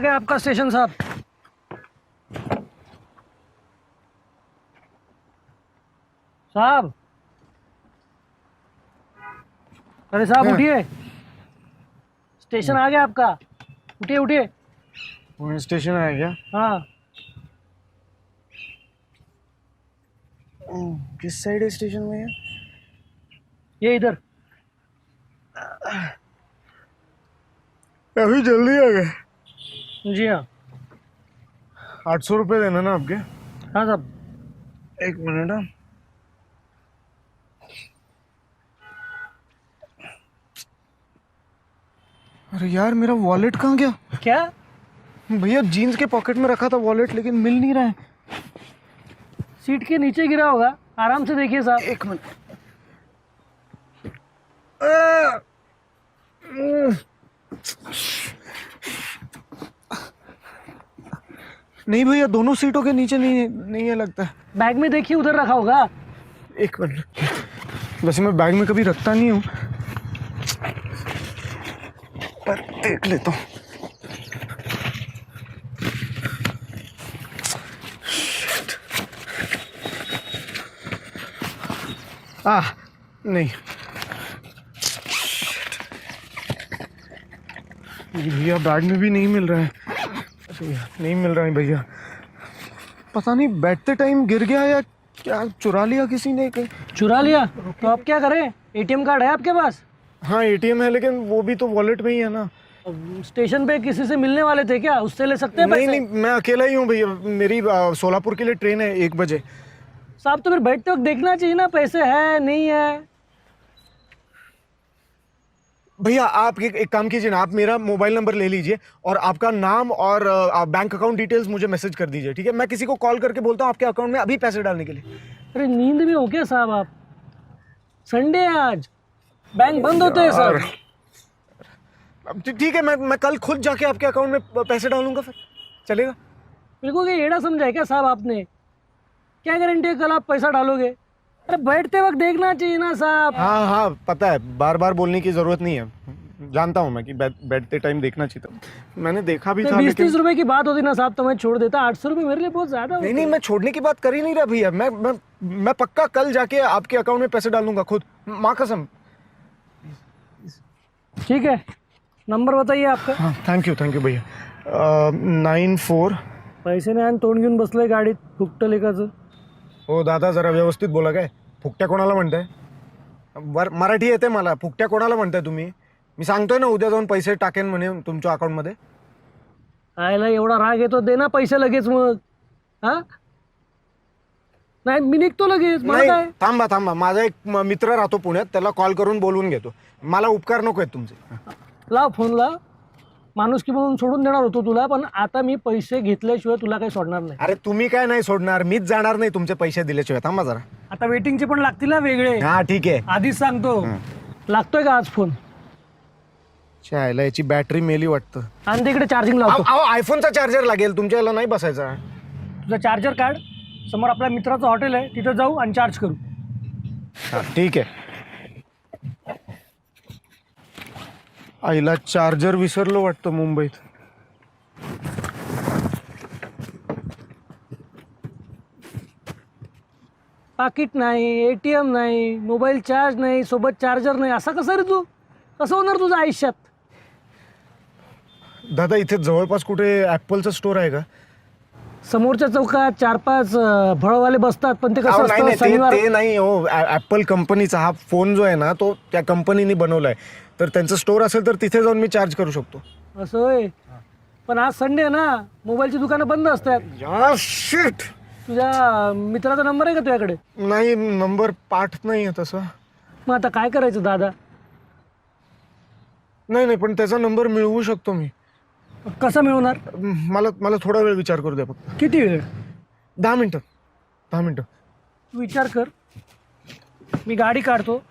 गया आपका स्टेशन साहब। साहब, अरे साहब उठिए, स्टेशन आ गया आपका। उठिए उठिए। पुणे स्टेशन आया क्या? हाँ, किस साइड है स्टेशन में? ये इधर। अभी जल्दी आ गए। जी हाँ। 800 रुपये देना ना आपके। हाँ साहब। एक मिनट। हाँ, अरे यार मेरा वॉलेट कहाँ गया? क्या? भैया जीन्स के पॉकेट में रखा था वॉलेट, लेकिन मिल नहीं रहा है। सीट के नीचे गिरा होगा, आराम से देखिए साहब। एक मिनट। आ, नहीं भैया, दोनों सीटों के नीचे नहीं नहीं है लगता है। बैग में देखिए, उधर रखा होगा। एक मिनट, वैसे मैं बैग में कभी रखता नहीं हूँ, पर देख लेता हूँ। नहीं भैया, बैग में भी नहीं मिल रहा है। नहीं मिल रहा है भैया, पता नहीं बैठते टाइम गिर गया या क्या, चुरा लिया किसी ने। चुरा लिया तो आप क्या करें? एटीएम कार्ड है आपके पास? हाँ एटीएम है, लेकिन वो भी तो वॉलेट में ही है ना। स्टेशन पे किसी से मिलने वाले थे क्या? उससे ले सकते हैं नहीं पैसे? नहीं, मैं अकेला ही हूँ भैया। मेरी सोलापुर के लिए ट्रेन है 1 बजे। साहब तो फिर बैठते वक्त देखना चाहिए ना, पैसे है नहीं है। भैया आप एक काम कीजिए ना, आप मेरा मोबाइल नंबर ले लीजिए और आपका नाम और बैंक अकाउंट डिटेल्स मुझे मैसेज कर दीजिए, ठीक है? मैं किसी को कॉल करके बोलता हूँ आपके अकाउंट में अभी पैसे डालने के लिए। अरे नींद में हो क्या साहब आप? संडे है आज, बैंक बंद होते हैं सर। अब ठीक है, मैं कल खुद जाके आपके अकाउंट में पैसे डालूंगा, फिर चलेगा? बिल्कुल, ये एड़ा समझा है क्या साहब आपने? क्या गारंटी है कल आप पैसा डालोगे? अरे बैठते वक्त देखना चाहिए ना साहब। हाँ हाँ पता है, बार बार बोलने की जरूरत नहीं है, जानता हूँ मैं कि बैठते टाइम देखना चाहिए था। मैंने देखा भी था, 20-30 रुपए की बात होती ना साहब तो मैं छोड़ देता। 800 रुपये मेरे लिए बहुत ज्यादा होते नहीं नहीं, मैं छोड़ने की बात कर ही नहीं रहा भैया। मैं पक्का कल जाके आपके अकाउंट में पैसे डालूंगा खुद, माँ कसम। ठीक है, नंबर बताइए आपका। हाँ थैंक यू भैया। 94। पैसे नाही आणि तोंड घेऊन बसलंय गाडीत फुकट लेखाचं. हो दादा, जरा व्यवस्थित बोला. काय फुकट्या कोणाला म्हणताय? मराठी येते मला. फुकट्या कोणाला म्हणताय तुम्ही? मी सांगतोय ना उद्या जाऊन पैसे टाकेन म्हणे तुमच्या अकाउंट मध्ये. आयला एवढा राग येतो, दे ना पैसे लगेच मग. हा नाही, मी निघतो लगेच. मला नाही काय? थांबा, माझा एक मित्र राहतो पुण्यात, त्याला कॉल करून बोलवून घेतो. मला उपकार नको आहेत तुमचे. लाव फोन, लाव. माणुसकी म्हणून सोडून देणार होतो तुला, पण आता मी पैसे घेतल्याशिवाय तुला काही सोडणार नाही. अरे तुम्ही काय नाही सोडणार, मीच जाणार नाही तुमचे पैसे दिल्याशिवाय. थांबा जरा. आता वेटिंगचे पण लागतील ना वेगळे. हा ठीक आहे, आधीच सांगतो. लागतोय का आज फोन? चायला याची बॅटरी मेली वाटतं. आणि तिकडे चार्जिंग लावतो. आयफोनचा चार्जर लागेल, तुमच्या याला नाही बसायचा. तुझा चार्जर काढ, समोर आपल्या मित्राचं हॉटेल आहे, तिथं जाऊ आणि चार्ज करू. हा ठीक आहे. आईला चार्जर विसरलो वाटतं मुंबईत. पाकिट नाही, एटीएम नाही, मोबाईल चार्ज नाही, सोबत चार्जर नाही. असा कसा रे तू? कसं होणार तुझं आयुष्यात? दादा इथे जवळपास कुठे ऍपलचं स्टोर आहे का? समोरच्या चौकात 4-5 भळवाले बसतात, पण ते कसं अहो, नाही असतं, शनिवार. ते नाही हो. ऍपल कंपनीचा हा फोन जो आहे ना, तो त्या कंपनीने बनवलाय. तर त्यांचं स्टोर असेल तर तिथे जाऊन मी चार्ज करू शकतो. असं होय. पण आज संडे आहे ना, मोबाईलची दुकानं बंद असतात. या शिट. तुझ्या मित्राचा नंबर आहे का तुझ्याकडे? नाही, नंबर पाठ नाही आहे तसं. मग आता काय करायचं दादा? नाही पण त्याचा नंबर मिळवू शकतो मी. कसं मिळवणार? मला थोडा वेळ विचार करू द्या फक्त. किती वेळ? 10 मिनिटं. तू विचार कर, मी गाडी काढतो,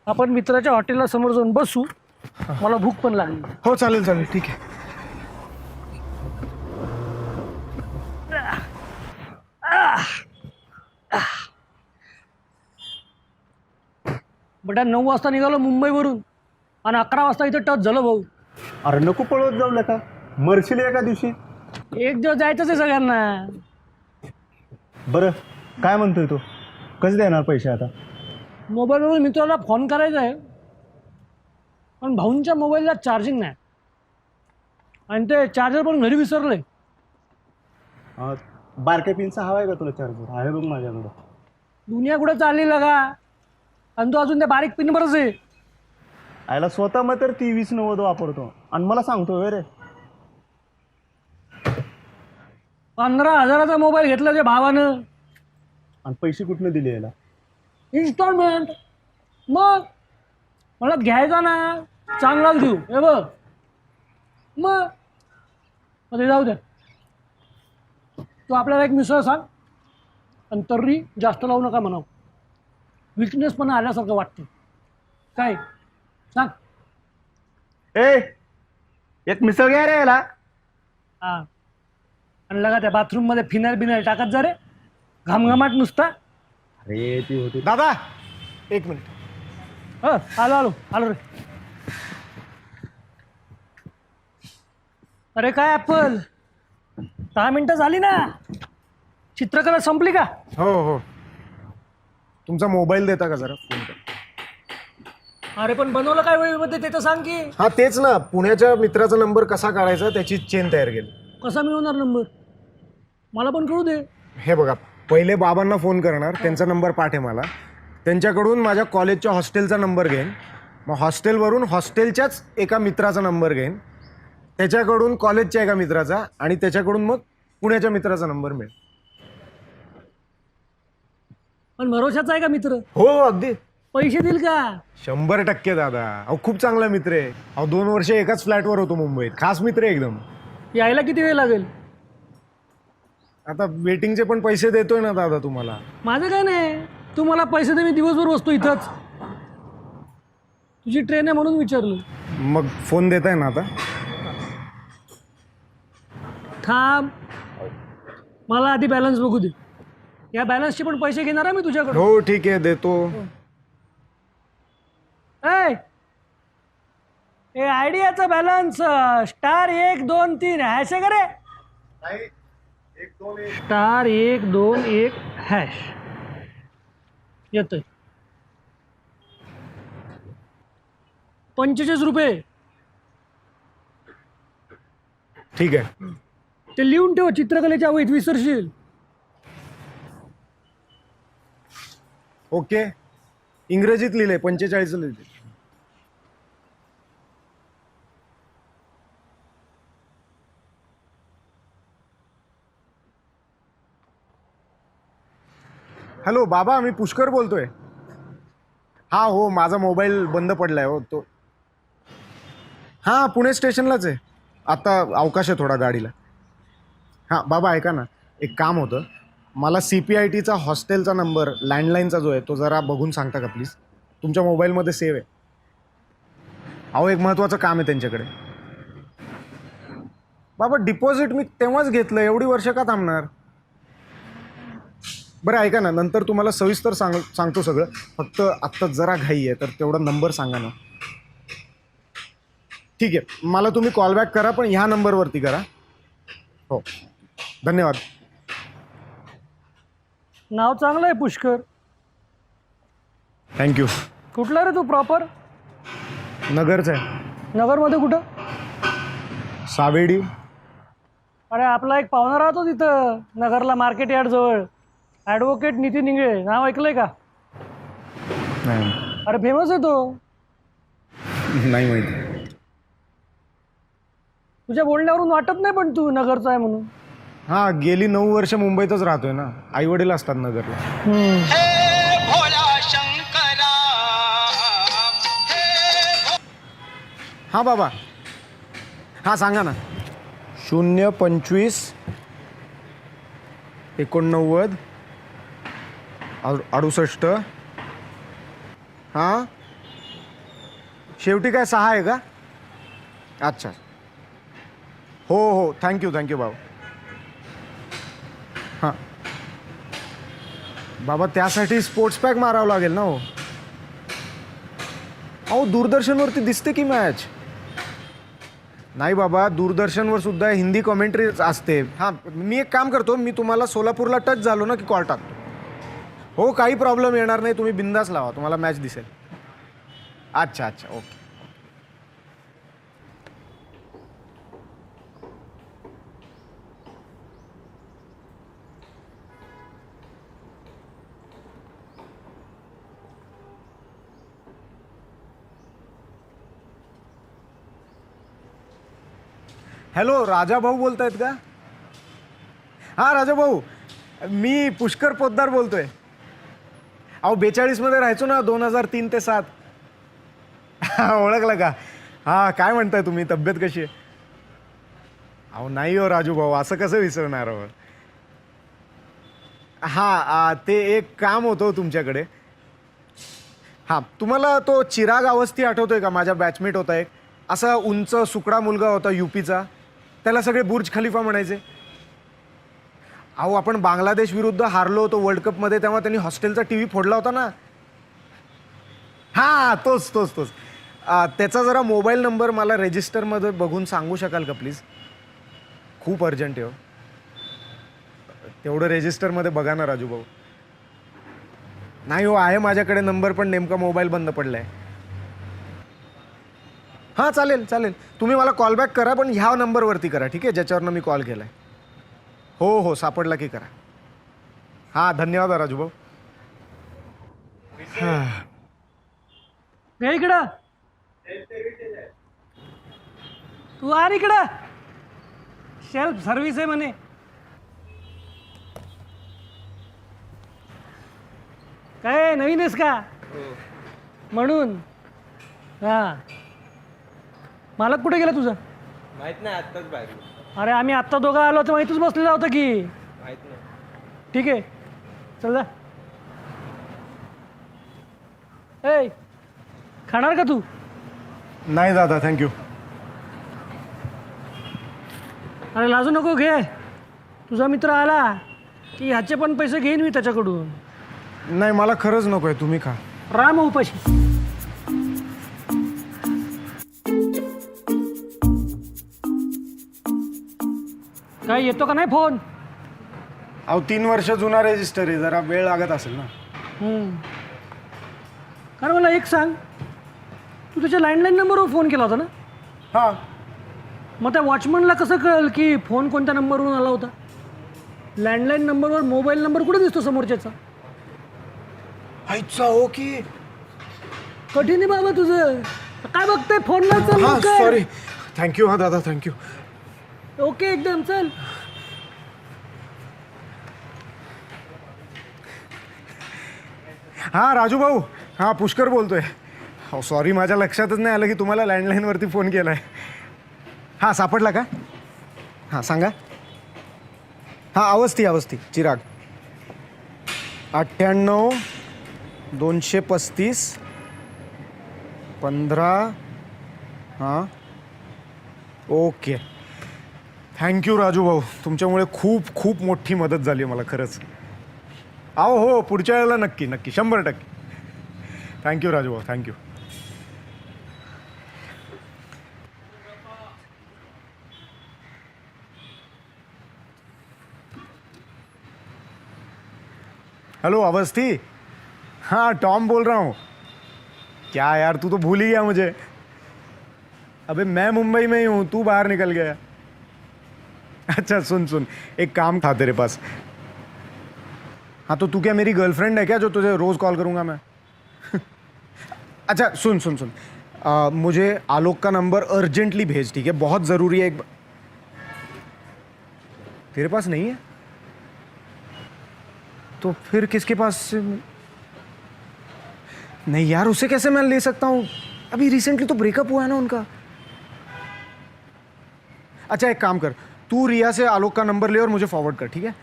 आपण मित्राच्या हॉटेलला समोर जाऊन बसू. मला भूक पण लागली. हो चालेल ठीक आहे. बटा 9 वाजता निघालो मुंबईवरून आणि 11 वाजता इथं टच झालं भाऊ. अरे नको पळवत जाऊ का, मरशील एका दिवशी. एक दिवस जायचंच आहे सगळ्यांना. बरं काय म्हणतोय तू, कसे देणार पैसे आता? मोबाईलवरून मित्राला फोन करायचा आहे, पण भाऊंच्या मोबाईलला चार्जिंग नाही आणि ते चार्जर पण घरी विसरले. बारक्या पिनचा हवा आहे का तुला चार्जर? आहे बघ माझ्याकडं. दुनिया कुठं चालली लगा, आणि तो अजून त्या बारीक पिनवरच आहे. आयला स्वतः मग तर 2390 वापरतो आणि मला सांगतो रे. 15,000चा मोबाईल घेतला त्या भावानं. आणि पैसे कुठनं दिले याला? इन्स्टॉलमेंट. मग मला घ्यायचा ना, चांगलाच घेऊ हे बघ. मग ते जाऊ द्या. तू आपल्याला एक मिसळ सांग, आणि तर्री जास्त लावू नका म्हणावं. विकनेस पण आल्यासारखं वाटतं. काय सांग. ए एक मिसळ घ्या रे याला. हां, आणि लगा त्या बाथरूममध्ये फिनाईल बिनाईल टाकत जा रे, घामघामाट नुसता. अरे ती होती. दादा एक मिनिट. आलो आलो आलो रे. अरे काय ॲपल, 10 मिनटं झाली ना, चित्रकला संपली का? हो हो, तुमचा मोबाईल देता का जरा, फोन कर. अरे पण बनवलं काय वेळेमध्ये ते तर सांग की. हा तेच ना, पुण्याच्या मित्राचा नंबर कसा काढायचा त्याची चेन तयार केली. कसा मिळवणार नंबर, मला पण कळू दे. हे बघा, पहिले बाबांना फोन करणार, त्यांचा नंबर पाठ आहे मला. त्यांच्याकडून माझ्या कॉलेजच्या हॉस्टेलचा नंबर घेईन, मग हॉस्टेलवरून हॉस्टेलच्याच एका मित्राचा नंबर घेईन, त्याच्याकडून कॉलेजच्या एका मित्राचा, आणि त्याच्याकडून मग पुण्याच्या मित्राचा नंबर मिळेल. पण भरोशाचा आहे का मित्र? हो अगदी. पैसे देईल का? 100% दादा. अहो खूप चांगला मित्र आहे. अहो 2 वर्ष एकाच फ्लॅटवर होतो मुंबईत. खास मित्र आहे एकदम. यायला किती वेळ लागेल? आता वेटिंगचे पण पैसे देतोय ना दादा तुम्हाला. माझं काय नाही, तू मला पैसे दे, मी दिवसभर बसतो इथंच. तुझी ट्रेन आहे म्हणून विचारलं. मग फोन देताय ना आता? थांब, मला आधी बॅलन्स बघू दे. या बॅलन्सचे पण पैसे घेणार आहे मी तुझ्याकडून. हो ठीक आहे, देतो. ए आयडियाचा बॅलन्स *1 2 3 हॅश आहे का रे? *1 2 1 हॅश येतोय. 45 रुपये. ठीक आहे. ते लिहून ठेव, चित्रकलेच्या वहीत विसरशील. ओके, इंग्रजीत लिहिले, 45 लिहिले. हॅलो बाबा, मी पुष्कर बोलतोय. हा हो, माझा मोबाईल बंद पडलाय हो तो. हां पुणे स्टेशनलाच आहे. आता अवकाश आहे थोडा गाडीला. हां बाबा ऐका ना, एक काम होतं. मला CPITचा हॉस्टेलचा नंबर, लँडलाईनचा जो आहे तो जरा बघून सांगता का प्लीज? तुमच्या मोबाईलमध्ये सेव्ह आहे. अहो एक महत्त्वाचं काम आहे त्यांच्याकडे. बाबा डिपॉझिट मी तेव्हाच घेतलं, एवढी वर्ष का थांबणार? बरं ऐका ना, नंतर तुम्हाला सविस्तर सांगतो सगळं. फक्त आत्ता जरा घाई आहे, तर तेवढा नंबर सांगा ना. ठीक आहे, मला तुम्ही कॉल बॅक करा, पण ह्या नंबरवरती करा. हो धन्यवाद. नाव चांगलं आहे पुष्कर. थँक्यू. कुठला रे तू प्रॉपर? नगरचं आहे. नगरमध्ये कुठं? सावेडी. अरे आपला एक पाहुणा राहतो तिथं नगरला, मार्केट यार्ड जवळ. ॲडव्होकेट नितीन इंगळे, नाव ऐकलंय का? नाही अरे फेमस आहे तो. नाही माहिती. तुझ्या बोलण्यावरून वाटत नाही पण तू नगरचा आहे म्हणून. हां गेली 9 वर्ष मुंबईतच राहतोय ना, आई वडील असतात नगरला. हां बाबा, हां सांगा ना. 025 89 68. हां शेवटी काय 6 आहे का? अच्छा हो हो, थँक्यू बाबा. हां बाबा, त्यासाठी स्पोर्ट्स पॅक मारावं लागेल ना हो. अहो दूरदर्शनवरती दिसते की मॅच. नाही बाबा, दूरदर्शनवर सुद्धा हिंदी कॉमेंट्री असते. हां, मी एक काम करतो, मी तुम्हाला सोलापूरला टच झालो ना की कॉल टाकतो. हो, काही प्रॉब्लेम येणार नाही, तुम्ही बिंदास लावा, तुम्हाला मॅच दिसेल. अच्छा अच्छा, ओके. हॅलो, राजा भाऊ बोलतायत का? हां राजा भाऊ, मी पुष्कर पोद्दार बोलतोय. अहो 42मध्ये राहायचो ना, 2003 ते 7. ओळखलं का? हां, काय म्हणताय तुम्ही, तब्येत कशी आहे? अहो नाही हो राजू भाऊ, असं कसं विसरणार आहो. हां, ते एक काम होतं तुमच्याकडे. हां, तुम्हाला तो चिराग अवस्थी आठवतोय का? माझा बॅचमेट होता एक, असा उंच सुकडा मुलगा होता यूपीचा. त्याला सगळे बुर्ज खलिफा म्हणायचे. अहो आपण बांगलादेश विरुद्ध हारलो होतो वर्ल्ड कपमध्ये, तेव्हा त्यांनी हॉस्टेलचा TV फोडला होता ना. हां, तोच तोच तोच. त्याचा जरा मोबाईल नंबर मला रजिस्टरमध्ये बघून सांगू शकाल का प्लीज? खूप अर्जंट आहे हो. तेवढं रजिस्टरमध्ये बघा ना राजू भाऊ. नाही हो, आहे माझ्याकडे नंबर, पण नेमका मोबाईल बंद पडलाय. हां चालेल चालेल, तुम्ही मला कॉल बॅक करा, पण ह्या नंबरवरती करा, ठीक आहे, ज्याच्यावरनं मी कॉल केला आहे. हो हो, सापडला की करा. हां, धन्यवाद राजू भाऊ. हे इकडं, तू आर इकडं. सेल्फ सर्व्हिस आहे म्हणे. काय नवीन आहेस का? म्हणून हां, मालक कुठे गेला तुझा? माहित नाही, आत्ताच बाहेर. अरे आम्ही आत्ता दोघं आलो तर माहितीच बसलेला होता की. माहित नाही. ठीक आहे, चल जा. ए, खाणार का तू? नाही दादा, थँक्यू. अरे लाजू नको, घे. तुझा मित्र आला की ह्याचे पण पैसे घेईन मी त्याच्याकडून. नाही, मला खरंच नको आहे, तुम्ही खा. राम उपाशी. काय येतो का नाही फोन? अहो 3 वर्ष जुना रजिस्टर आहे, जरा वेळ लागत असेल ना. कारण मला एक सांग, तू त्याच्या लँडलाईन नंबरवर फोन केला होता ना? हां, मग त्या वॉचमनला कसं कळेल की फोन कोणत्या नंबरवरून आला होता? लँडलाईन नंबरवर मोबाईल नंबर कुठे दिसतो समोरच्याचा? अच्छा, ओके. कठीण आहे बाबा तुझं. काय बघतोय फोनला? हां, चल सॉरी. थँक्यू. हां दादा, थँक्यू. ओके एकदम, चल. हां राजू भाऊ, हां पुष्कर बोलतोय. हो सॉरी, माझ्या लक्षातच नाही आलं की तुम्हाला लँडलाईनवरती फोन केला आहे. हां, सापडला का? हां सांगा. हां, अवस्थी चिराग. 98 235 15. हां, ओके. थँक्यू राजू भाऊ, तुमच्यामुळे खूप खूप मोठी मदत झाली मला खरंच. अहो हो, पुढच्या वेळेला नक्की नक्की 100%. थँक्यू राजू भाऊ, थँक्यू. हेलो अवस्थी. हाँ, टॉम बोल रहा हूँ. क्या यार, तू तो भूल ही गया मुझे. अबे मैं मुंबई में ही हूँ, तू बाहर निकल गया. अच्छा सुन, एक काम था तेरे पास. हाँ, तो तू क्या मेरी गर्लफ्रेंड है क्या जो तुझे रोज़ कॉल करूँगा मैं? अच्छा सुन, मुझे आलोक का नंबर अर्जेंटली भेज, ठीक है, बहुत ज़रूरी है. तेरे पास नहीं है तो फिर किसके पास से? नहीं यार, उसे कैसे मैं ले सकता हूँ? अभी रिसेंटली तो ब्रेकअप हुआ है ना उनका. अच्छा एक काम कर, तू रिया से आलोक का नंबर ले और मुझे फॉरवर्ड कर, ठीक है?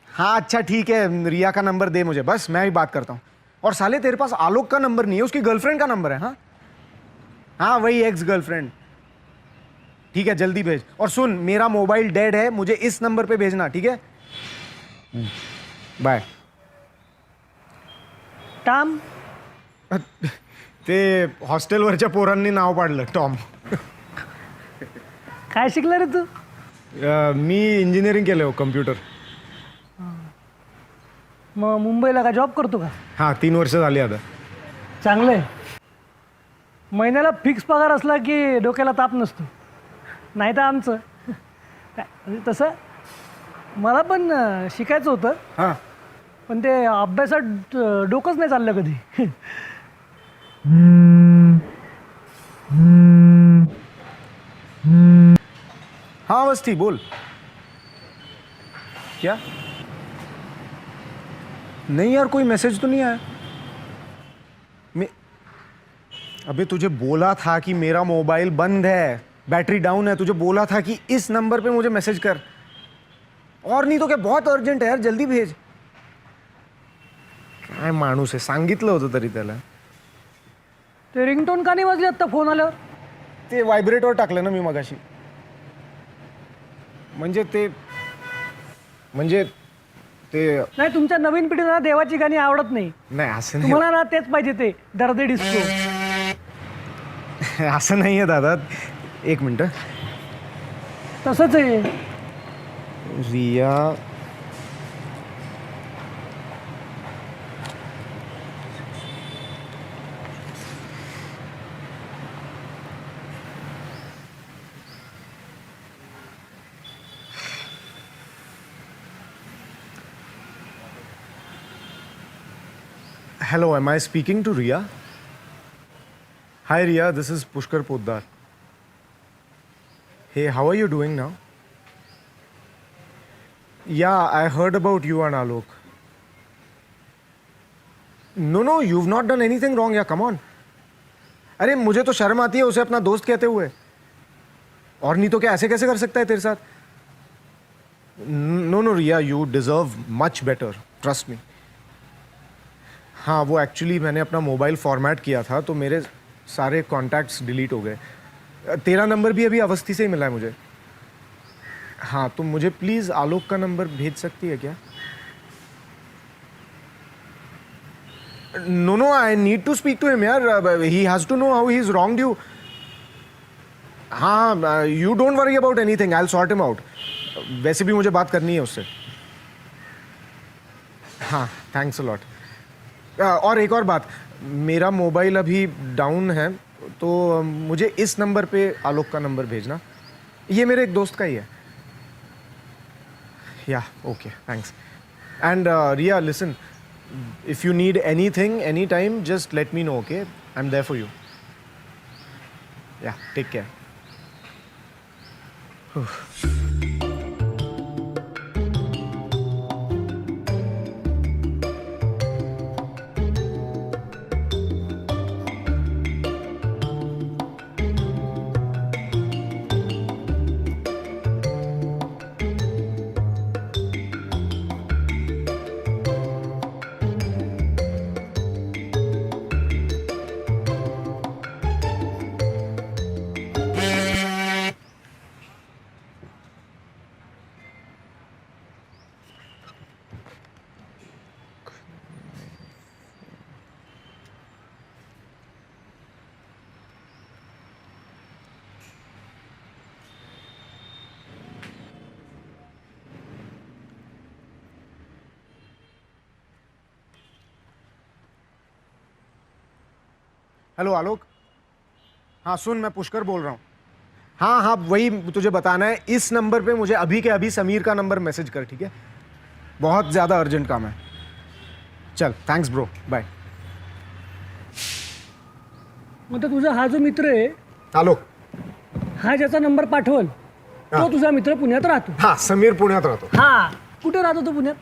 हाँ अच्छा ठीक है, रिया का नंबर दे मुझे, बस मैं ही बात करता हूँ. और साले तेरे पास आलोक का नंबर नहीं है, उसकी गर्लफ्रेंड का नंबर है. हाँ हाँ, वही एक्स गर्लफ्रेंड. ठीक है, जल्दी भेज. और सुन, मेरा मोबाइल डेड है, मुझे इस नंबर पे भेजना, ठीक है? बाय. टाम. ते हॉस्टेलवरच्या पोरांनी नाव पाडलं टॉम. काय शिकला रे तू? मी इंजिनिअरिंग केलं हो कम्प्युटर. मग मुंबईला का जॉब करतो का? हां 3 वर्ष झाली आता. चांगलं आहे. महिन्याला फिक्स पगार असला की डोक्याला ताप नसतो. नाही तर आमचं म्हणजे तसं मला पण शिकायचं होतं, हां पण ते अभ्यासात डोकंच नाही चाललं कधी. हाँ अवस्थी बोल. क्या? नहीं यार कोई मैसेज तो नहीं आया. मैं अबे तुझे बोला था कि मेरा मोबाइल बंद है, बैटरी डाउन है. तुझे बोला था कि इस नंबर पे मुझे मैसेज कर. और नहीं तो क्या, बहुत अर्जंट है यार, जल्दी भेज. काय माणूस आहे, सांगितलं होतं तरी त्याला. ते रिंगटोन का नाही वाजली आत्ता फोन आल्यावर? ते व्हायब्रेटवर टाकलं ना मी मगाशी. म्हणजे ते नाही, तुमच्या नवीन पिढीला देवाची गाणी आवडत नाही. नाही असं नाही. तुम्हाला ना तेच पाहिजे, ते दर्दे डिस्को. असं नाही आहे दादा. एक मिनटं. तसंच आहे. Riya Hello, am I speaking to Riya? Hi Riya, this is Pushkar Poddar. Hey, how are you doing now? Yeah, I heard about you and Alok. No, you've not done anything wrong. Yeah, come on. अरे मुझे तो शर्म आती है उसे अपना दोस्त कहते हुए. और नहीं तो क्या, ऐसे कैसे कर सकता है तेरे साथ? No, Riya, you deserve much better. Trust me. हाँ वो एक्चुअली मैंने अपना मोबाइल फॉर्मेट किया था तो मेरे सारे कॉन्टैक्ट्स डिलीट हो गए. तेरा नंबर भी अभी अवस्थी से ही मिला है मुझे. हाँ तुम मुझे प्लीज़ आलोक का नंबर भेज सकती है क्या? No I need to speak to him यार. He has to know how he is wronged you. हाँ you don't worry about anything, I will sort him out. वैसे भी मुझे बात करनी है उससे. हाँ थैंक्स अ लॉट. और एक और बात, मेरा मोबाइल अभी डाउन है तो मुझे इस नंबर पे आलोक का नंबर भेजना. ये मेरे एक दोस्त का ही है. Yeah okay thanks. And Riya listen, if you need anything any time just let me know. Okay, I am there for you. Yeah take care. Hello Alok. हाँ सुन, मैं पुष्कर बोल रहा हूँ. हाँ वही तुझे बताना है. इस नंबर पे मुझे अभी के अभी समीर का नंबर मैसेज कर, ठीक है? बहुत ज़्यादा अर्जेंट काम है. चल थैंक्स ब्रो, बाय. मग तर तुझा हा जो मित्र आहे, आलोक. हा ज्याचा नंबर पाठवल तो तुझा मित्र पुण्यात राहतो. हां समीर पुण्यात राहतो. हा कुठे राहतो तो पुण्यात?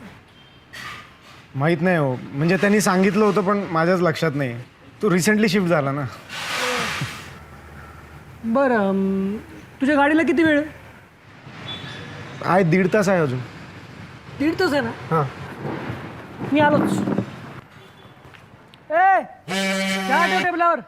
माहीत नाही हो, म्हणजे त्यांनी सांगितलं होतं पण माझ्याच लक्षात नाही. तू रिसेंटली शिफ्ट झाला ना. बरं, तुझ्या गाडीला किती वेळ आहे? आहे 1.5 तास आहे अजून. 1.5 तास आहे ना? हां मी आलोच. ए चहा ठेव टेबलावर.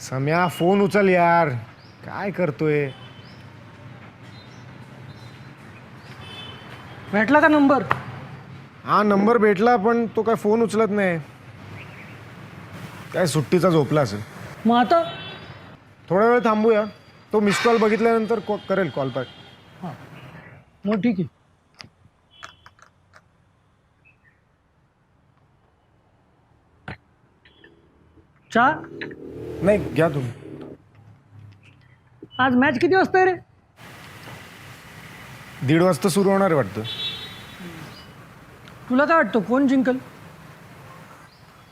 सम्या फोन उचल यार, काय करतोय? भेटला का नंबर? हा नंबर भेटला, पण तो काय फोन उचलत नाही. काय सुट्टीचा झोपला असेल. मग आता थोडा वेळ थांबूया, तो मिस कॉल बघितल्यानंतर करेल कॉल बॅक. हां, मग ठीक आहे. चहा? नाही घ्या तुम्ही. आज मॅच किती वाजता आहे रे? 1:30 वाजता सुरू होणार आहे वाटतं. तुला काय वाटतं कोण जिंकल?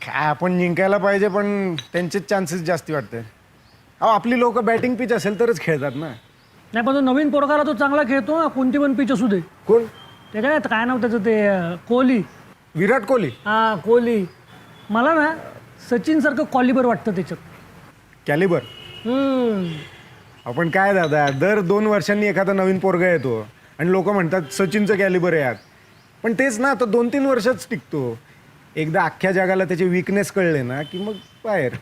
काय आपण जिंकायला पाहिजे, पण त्यांचेच चान्सेस जास्ती वाटते. अहो आपली लोक बॅटिंग पिच असेल तरच खेळतात ना. नाही पण तो नवीन पोरगाला तो चांगला खेळतो ना, कोणती पण पिच असू दे. कोण? त्याच्या काय नाव त्याचं ते कोहली. विराट कोहली. हां कोहली. मला ना सचिनसारखं कॉलिबर वाटतं त्याच्यात. कॅलिबर. हम्म. आपण काय दादा, दर 2 वर्षांनी एखादा नवीन पोरगा येतो आणि लोक म्हणतात सचिनचं कॅलिबर आहे यात. पण तेच ना, तो 2-3 वर्षच टिकतो. एकदा अख्ख्या जगाला त्याचे विकनेस कळले ना की मग बाहेर.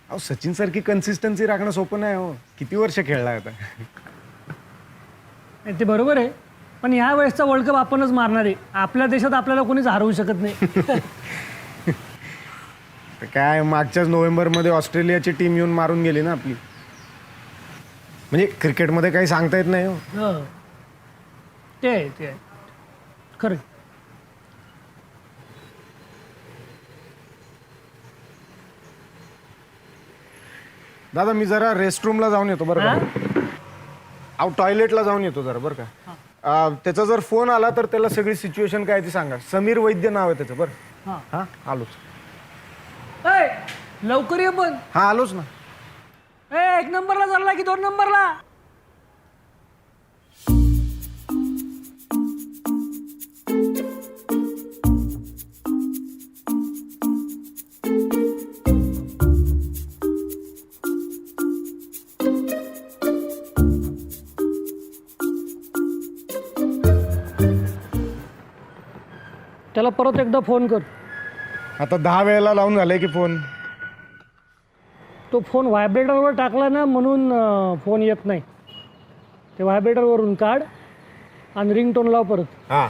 अहो सचिनसारखी कन्सिस्टन्सी राखणं सोपं नाही हो. किती वर्ष खेळला आता. ते बरोबर आहे, पण ह्या वेळेसचा वर्ल्ड कप आपणच मारणार आहे. आपल्या देशात आपल्याला कोणीच हरवू शकत नाही. तर काय, मागच्याच नोव्हेंबरमध्ये ऑस्ट्रेलियाची टीम येऊन मारून गेली ना आपली. म्हणजे क्रिकेटमध्ये काही सांगता येत नाही हो. हं. ते आहे खरं. दादा मी जरा रेस्टरूमला जाऊन येतो बरं का. अहो टॉयलेटला जाऊन येतो जरा बरं का. त्याचा जर फोन आला तर त्याला सगळी सिच्युएशन काय ती सांगा. समीर वैद्य नाव आहे त्याचं. बरं हां. हां आलोच. ए लवकर ये पण. हां आलोच ना. 1 नंबरला चालला की 2 नंबरला? त्याला परत एकदा फोन कर. आता 10 वेळेला लावून झालंय की फोन. तो फोन व्हायब्रेटरवर टाकला ना, म्हणून फोन येत नाही. ते व्हायब्रेटरवरून काढ आणि रिंगटोन लाव परत. हां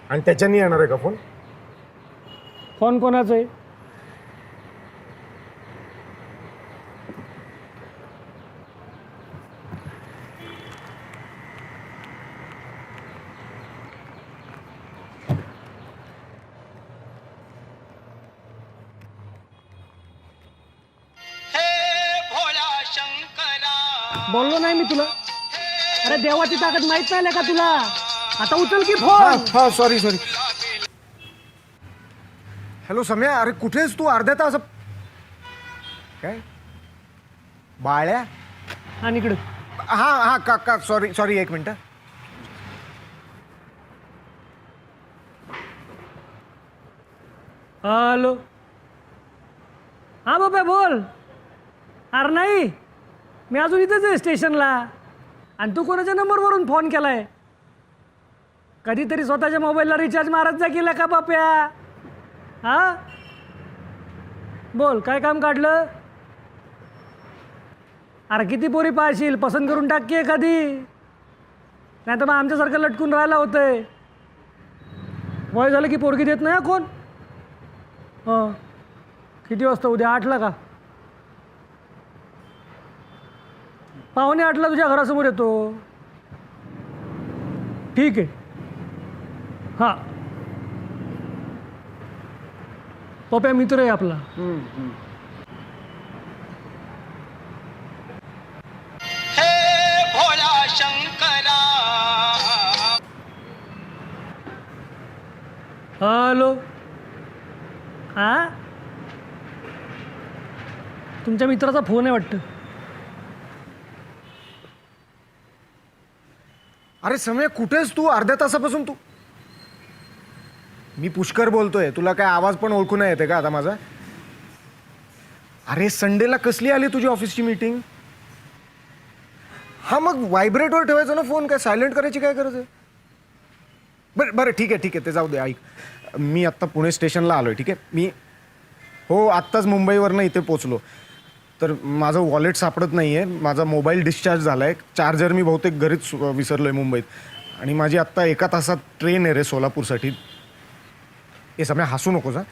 आणि त्याच्यानी येणार आहे का फोन? फोन कोणाचा आहे? बोललो नाही मी तुला? अरे देवाची ताकद माहित नाही का तुला? आता उचल की फोन. हां सॉरी. हॅलो सम्या, अरे कुठेस तू? अर्ध्या तास काय बाळ्या? आणि इकडे हां काका सॉरी 1 मिनटं. हॅलो. हा बाबा बोल. अरे नाही, मी अजून इथेच आहे स्टेशनला. आणि तू कोणाच्या नंबरवरून फोन केलाय? कधीतरी स्वतःच्या मोबाईलला रिचार्ज मारत जा केला का बाप्या? हा बोल, काय काम काढलं? अरे किती पोरी पाहशील? पसंत करून टाक की एखादी, नाही तर मग आमच्यासारखं लटकून राहायला होतंय. वय झालं की पोरगी देत नाही कोण. हां किती वाजता? उद्या 8ला का? 7:45 तुझ्या घरासमोर येतो. ठीक आहे. हां पप्या मित्र आहे आपला. हॅलो. हां तुमच्या मित्राचा फोन आहे वाटतं. अरे समय कुठेस तू? अर्ध्या तासापासून तू. मी पुष्कर बोलतोय. तुला काय आवाज पण ओळखू नाही येते का आता माझा? अरे संडेला कसली आली तुझी ऑफिसची मीटिंग? हा मग व्हायब्रेटवर ठेवायचा ना फोन, काय सायलेंट करायची काय गरज आहे? बरं ठीक आहे ते जाऊ दे. ऐक, मी आत्ता पुणे स्टेशनला आलोय. ठीक आहे, मी हो आत्ताच मुंबईवरनं इथे पोचलो. तर माझं वॉलेट सापडत नाही आहे, माझा मोबाईल डिस्चार्ज झाला आहे, चार्जर मी बहुतेक घरीच विसरलो आहे मुंबईत, आणि माझी आत्ता 1 तासात ट्रेन आहे रे सोलापूरसाठी. हे समय हसू नकोस हां.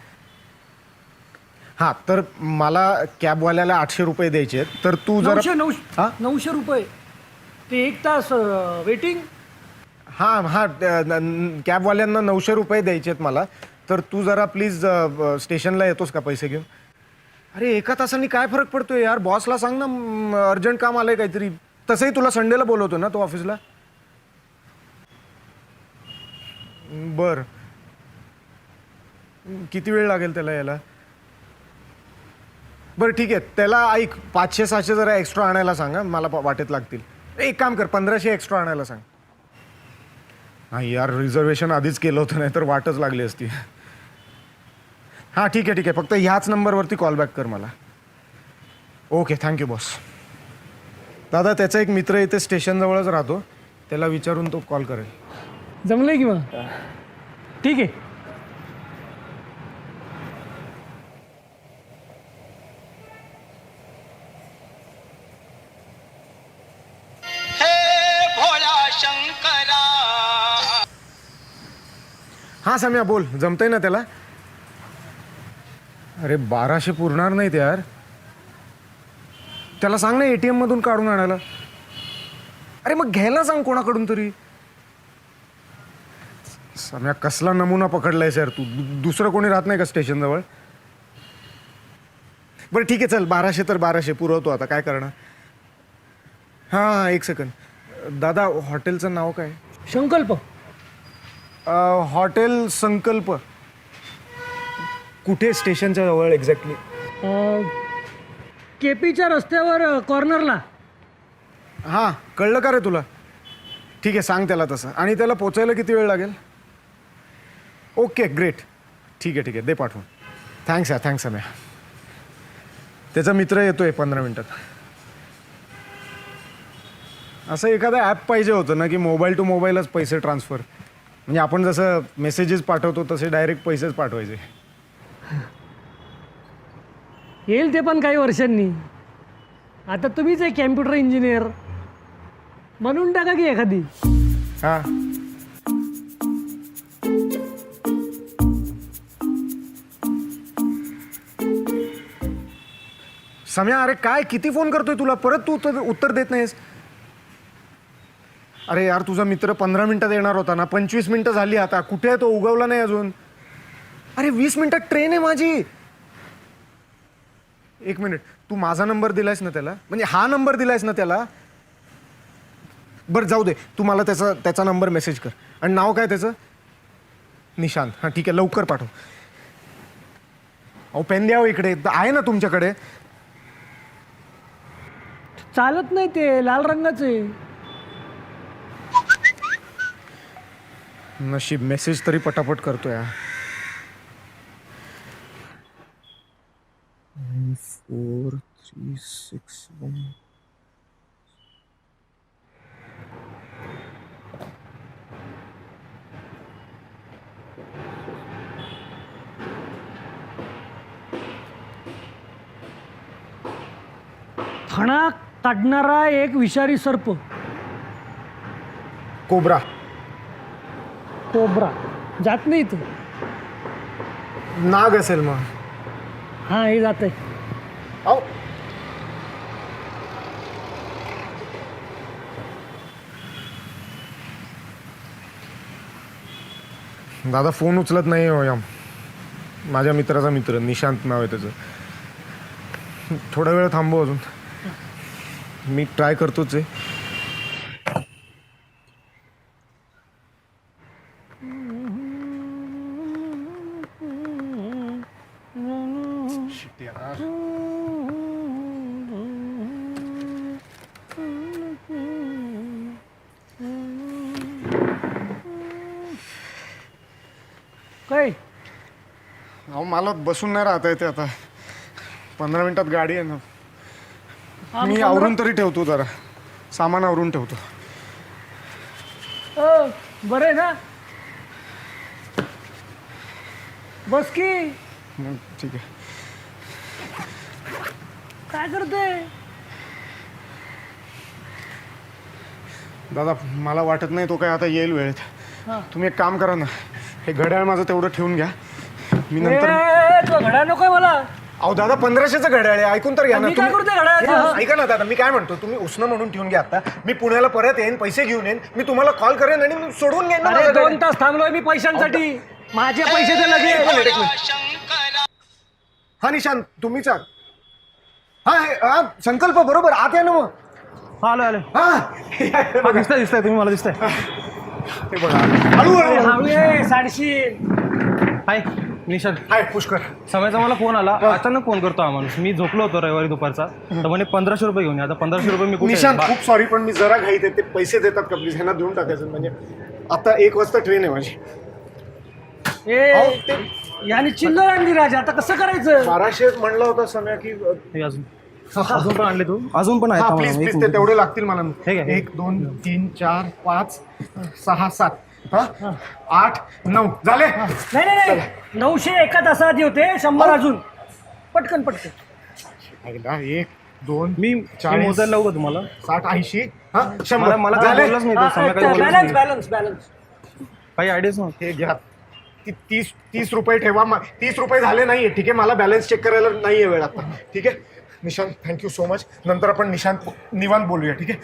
हां, तर मला कॅबवाल्याला 800 रुपये द्यायचे आहेत, तर तू जरा 900 रुपये ते 1 तास वेटिंग. हां, कॅबवाल्यांना 900 रुपये द्यायचे आहेत मला, तर तू जरा प्लीज स्टेशनला येतोस का पैसे घेऊन? अरे 1 तासांनी काय फरक पडतोय यार, बॉसला सांग ना अर्जंट काम आलंय काहीतरी. तसंही तुला संडेला बोलवतो ना तो ऑफिसला. बरं, किती वेळ लागेल त्याला यायला? बरं ठीक आहे, त्याला ऐक 500-600 जरा एक्स्ट्रा आणायला सांगा, मला वाटेत लागतील. एक काम कर, 1500 एक्स्ट्रा आणायला सांग. हां यार, रिझर्वेशन आधीच केलं होतं, नाही तर वाटच लागली असती. हां ठीक आहे, फक्त ह्याच नंबरवरती कॉल बॅक कर मला. Okay, thank you boss. दादा, त्याचा एक मित्र इथे स्टेशनजवळच राहतो, त्याला विचारून तो कॉल करेल. जमलंय की मग? ठीक आहे. हां सम्या बोल, जमतंय ना त्याला? अरे 1200 पुरणार नाहीत यार, त्याला सांग ना ATM मधून काढून आणायला. अरे मग घ्यायला सांग कोणाकडून तरी. सम्या कसला नमुना पकडलायस यार तू, दुसरं कोणी राहत नाही का स्टेशनजवळ? बरं ठीक आहे चल, 1200 तर 1200 पुरवतो, आता काय करणार. हां 1 सेकंड. दादा, हॉटेलचं नाव काय? संकल्प. हॉटेल संकल्प. कुठे स्टेशनच्या जवळ एक्झॅक्टली? KPच्या रस्त्यावर कॉर्नरला. हां कळलं का रे तुला? ठीक आहे, सांग त्याला तसं. आणि त्याला पोचायला किती वेळ लागेल? ओके ग्रेट, ठीक आहे, दे पाठवून. थँक्स यार, थँक्स सम्या. त्याचा मित्र येतोय 15 मिनिटात. असं एखादं ॲप पाहिजे होतं ना, की मोबाईल टू मोबाईलच पैसे ट्रान्सफर, म्हणजे आपण जसं मेसेजेस पाठवतो तसे डायरेक्ट पैसेच पाठवायचे. येईल ते पण काही वर्षांनी. आता तुम्हीच एक कॅम्प्युटर इंजिनियर, बनवून टाका की एखादी. हां सम्या, अरे काय किती फोन करतोय तुला, परत तू उत्तर देत नाहीस. अरे यार, तुझा मित्र 15 मिनिटात येणार होता ना, 25 मिनिटं झाली आता, कुठे आहे तो? उगवला नाही अजून. अरे 20 मिनिटात ट्रेन आहे माझी. 1 मिनिट, तू माझा नंबर दिलायस ना त्याला, म्हणजे हा नंबर दिलायस ना त्याला? बरं जाऊ दे, तू मला त्याचा नंबर मेसेज कर. आणि नाव काय त्याचं? निशांत. हां ठीक आहे, लवकर पाठव. अहो पेन द्यावं इकडे, आहे ना तुमच्याकडे? चालत नाही ते, लाल रंगाचे. नशीब मेसेज तरी पटापट करतोय. 43661. फणा काढणारा एक विषारी सर्प. कोब्रा. कोब्रा जात नाही इथं. नाग असेल मग. हां हे जात आहे. अहो दादा फोन उचलत नाही हो या. माझ्या मित्राचा मित्र निशांत नाव आहे त्याचं. थोडा वेळ थांबव अजून, मी ट्राय करतोच आहे. काय अहो मला बसून नाही राहता येते आता, 15 मिनिटात गाडी आहे ना. मी आवरून तरी ठेवतो, जरा सामान आवरून ठेवतो. बरं आहे ना, बस की. ठीक आहे. काय करते? दादा मला वाटत नाही तो काय आता येईल वेळेत. हा. तुम्ही एक काम करा ना, हे घड्याळ माझं तेवढं ठेवून घ्या. मी नंतर तुला घड्याळ नकोय मला. अहो दादा 1500चं घड्याळ आहे, ऐकून तर घ्या ना मी काय तुम्ही. करते घड्याळाचं? हे, ऐका ना दादा, मी काय म्हणतो, तुम्ही उसनं म्हणून ठेवून घ्या. आता मी पुण्याला परत येईन, पैसे घेऊन येईन, मी तुम्हाला कॉल करेन आणि मी सोडून घेईन ना अरे माझं 2 घड्याळ. तास थांबलोय मी पैशांसाठी. माझे पैसे ते लगेच. एक मिनिट. हा निशांत तुम्हीच आहात? हा संकल्प बरोबर, आत या ना मग. हा आलो आलो. हा दिसतंय तुम्ही मला दिसतंय. हे बघा, हळूहळू. हळू ये, साडशी. हाय निशांत. हाय पुष्कर. समयचा मला फोन आला, अचानक फोन करतो हा माणूस. मी झोपलो होतो रविवारी दुपारचा, तर म्हणे 1500 रुपये घेऊन ये. आता 1500 रुपये मी कुठे निशांत खूप सॉरी, पण मी जरा घाईत आहे. ते पैसे देतात का प्लीज, ह्यांना देऊन टाकायचं. म्हणजे आता 1 वाजता ट्रेन आहे माझी. अहो, ए याने चिल्लर आणली राजा, आता कसं करायचं? 1200 म्हणला होता समय की हे अजून पण आणले तू? अजून पण हा आहेत प्लीज आम्हाला. प्लीज, एक ते तेवढे लागतील मला. ठीक आहे. 1 2 3 4 5 6 7 8 9 झाले. नाही नाही नाही, 900 एका तासात होते, 100 अजून. पटकन पटकन. 1 2 मी 40 मोजायला लावू का तुम्हाला? 60 80 100 मला काही झाले. बोललाच नाही तो. समय काही बोललाच बॅलन्स नाही. Balance balance. काही आयडियाच नव्हती. हे घ्या. 30 रुपये ठेवा. 30 रुपये झाले नाहीये, ठीक आहे. मला बॅलन्स चेक करायला नाहीये वेळ आता, ठीक आहे. Nishant thank you so much. नंतर आपण निवांत बोलूया, ठीक आहे.